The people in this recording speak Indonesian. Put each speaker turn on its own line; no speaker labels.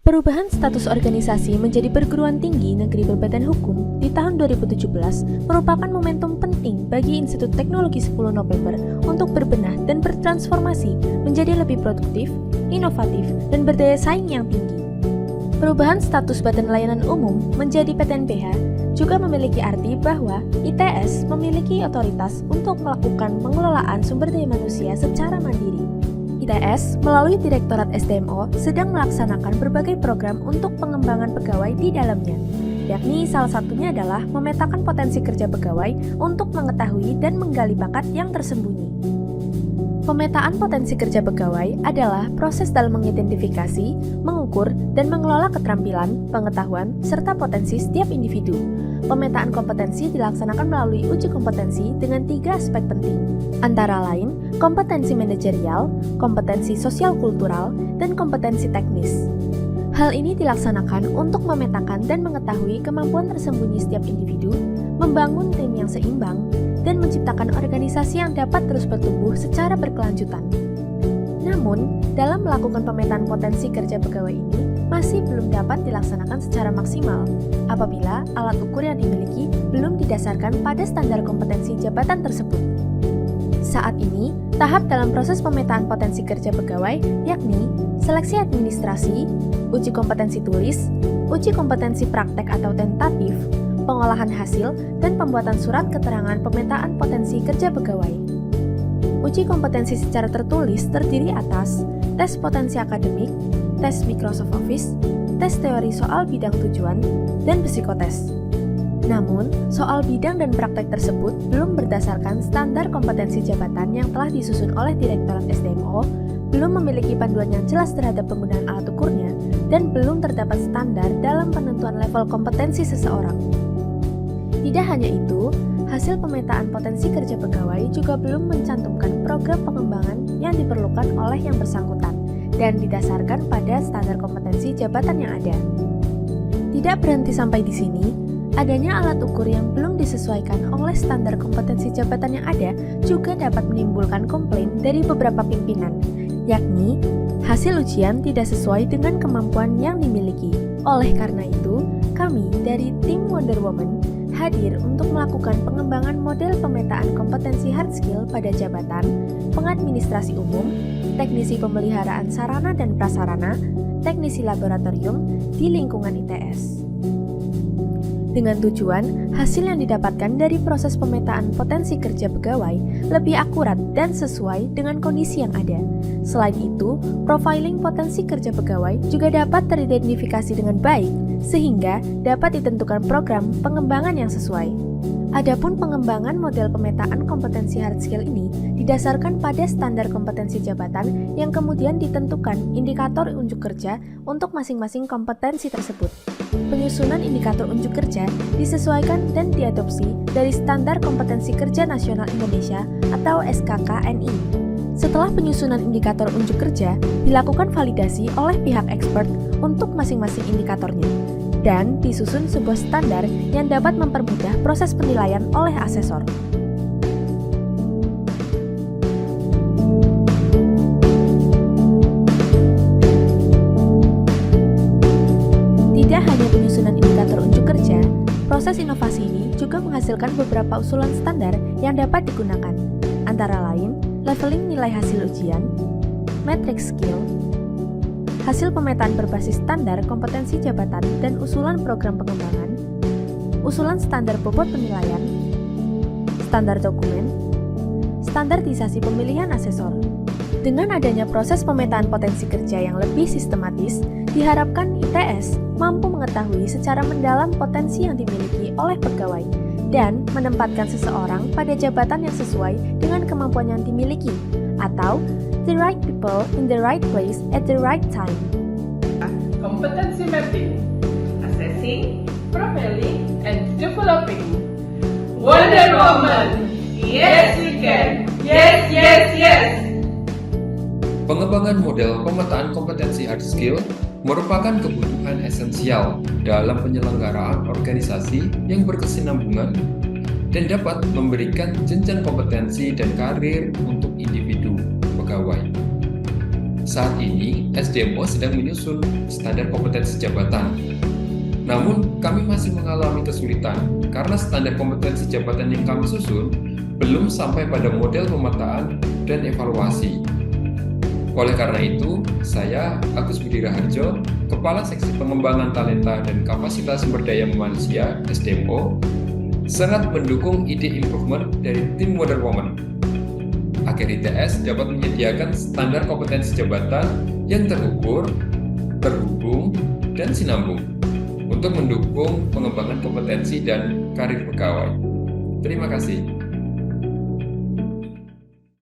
Perubahan status organisasi menjadi perguruan tinggi negeri berbadan hukum di tahun 2017 merupakan momentum penting bagi Institut Teknologi 10 November untuk berbenah dan bertransformasi menjadi lebih produktif, inovatif, dan berdaya saing yang tinggi. Perubahan status Badan Layanan Umum menjadi PTNBH juga memiliki arti bahwa ITS memiliki otoritas untuk melakukan pengelolaan sumber daya manusia secara mandiri. ITS melalui Direktorat SDMO sedang melaksanakan berbagai program untuk pengembangan pegawai di dalamnya, yakni salah satunya adalah memetakan potensi kerja pegawai untuk mengetahui dan menggali bakat yang tersembunyi. Pemetaan potensi kerja pegawai adalah proses dalam mengidentifikasi, mengukur, dan mengelola keterampilan, pengetahuan, serta potensi setiap individu. Pemetaan kompetensi dilaksanakan melalui uji kompetensi dengan 3 aspek penting, antara lain kompetensi manajerial, kompetensi sosial kultural, dan kompetensi teknis. Hal ini dilaksanakan untuk memetakan dan mengetahui kemampuan tersembunyi setiap individu, membangun tim yang seimbang, dan menciptakan organisasi yang dapat terus bertumbuh secara berkelanjutan. Namun, dalam melakukan pemetaan potensi kerja pegawai ini masih belum dapat dilaksanakan secara maksimal apabila alat ukur yang dimiliki belum didasarkan pada standar kompetensi jabatan tersebut. Saat ini, tahap dalam proses pemetaan potensi kerja pegawai yakni seleksi administrasi, uji kompetensi tulis, uji kompetensi praktek atau tentatif, pengolahan hasil, dan pembuatan surat keterangan pemetaan potensi kerja pegawai. Uji kompetensi secara tertulis terdiri atas tes potensi akademik, tes Microsoft Office, tes teori soal bidang tujuan, dan psikotes. Namun, soal bidang dan praktek tersebut belum berdasarkan standar kompetensi jabatan yang telah disusun oleh Direktorat SDMO, belum memiliki panduan yang jelas terhadap penggunaan alat ukurnya, dan belum terdapat standar dalam penentuan level kompetensi seseorang. Tidak hanya itu, hasil pemetaan potensi kerja pegawai juga belum mencantumkan program pengembangan yang diperlukan oleh yang bersangkutan dan didasarkan pada standar kompetensi jabatan yang ada. Tidak berhenti sampai di sini, adanya alat ukur yang belum disesuaikan oleh standar kompetensi jabatan yang ada juga dapat menimbulkan komplain dari beberapa pimpinan, yakni hasil ujian tidak sesuai dengan kemampuan yang dimiliki. Oleh karena itu, kami dari tim Wonder Woman hadir untuk melakukan pengembangan model pemetaan kompetensi hard skill pada jabatan, pengadministrasi umum, teknisi pemeliharaan sarana dan prasarana, teknisi laboratorium di lingkungan ITS. Dengan tujuan, hasil yang didapatkan dari proses pemetaan potensi kerja pegawai lebih akurat dan sesuai dengan kondisi yang ada. Selain itu, profiling potensi kerja pegawai juga dapat teridentifikasi dengan baik, sehingga dapat ditentukan program pengembangan yang sesuai. Adapun pengembangan model pemetaan kompetensi hard skill ini didasarkan pada standar kompetensi jabatan yang kemudian ditentukan indikator unjuk kerja untuk masing-masing kompetensi tersebut. Penyusunan indikator unjuk kerja disesuaikan dan diadopsi dari Standar Kompetensi Kerja Nasional Indonesia atau SKKNI. Setelah penyusunan indikator unjuk kerja, dilakukan validasi oleh pihak expert untuk masing-masing indikatornya, dan disusun sebuah standar yang dapat mempermudah proses penilaian oleh asesor. Tidak hanya penyusunan indikator unjuk kerja, proses inovasi ini juga menghasilkan beberapa usulan standar yang dapat digunakan, antara lain leveling nilai hasil ujian, matrix skill, hasil pemetaan berbasis standar kompetensi jabatan dan usulan program pengembangan, usulan standar bobot penilaian, standar dokumen, standarisasi pemilihan asesor. Dengan adanya proses pemetaan potensi kerja yang lebih sistematis, diharapkan ITS mampu mengetahui secara mendalam potensi yang dimiliki oleh pegawai dan menempatkan seseorang pada jabatan yang sesuai dengan kemampuan yang dimiliki, atau the right people in the right place at the right time.
Competency mapping, assessing, profiling, and developing. Wonder Woman, yes we can, yes, yes, yes.
Pengembangan model pemetaan kompetensi hard skill merupakan kebutuhan esensial dalam penyelenggaraan organisasi yang berkesinambungan dan dapat memberikan jenjang kompetensi dan karir untuk individu pegawai. Saat ini, SDMO sedang menyusun standar kompetensi jabatan. Namun, kami masih mengalami kesulitan karena standar kompetensi jabatan yang kami susun belum sampai pada model pemetaan dan evaluasi. Oleh karena itu, saya, Agus Budi Raharjo, Kepala Seksi Pengembangan Talenta dan Kapasitas Sumber Daya Manusia (SDMO), sangat mendukung ide improvement dari tim Wonder Woman. Agar ITS dapat menyediakan standar kompetensi jabatan yang terukur, terhubung, dan sinambung untuk mendukung pengembangan kompetensi dan karir pegawai. Terima kasih.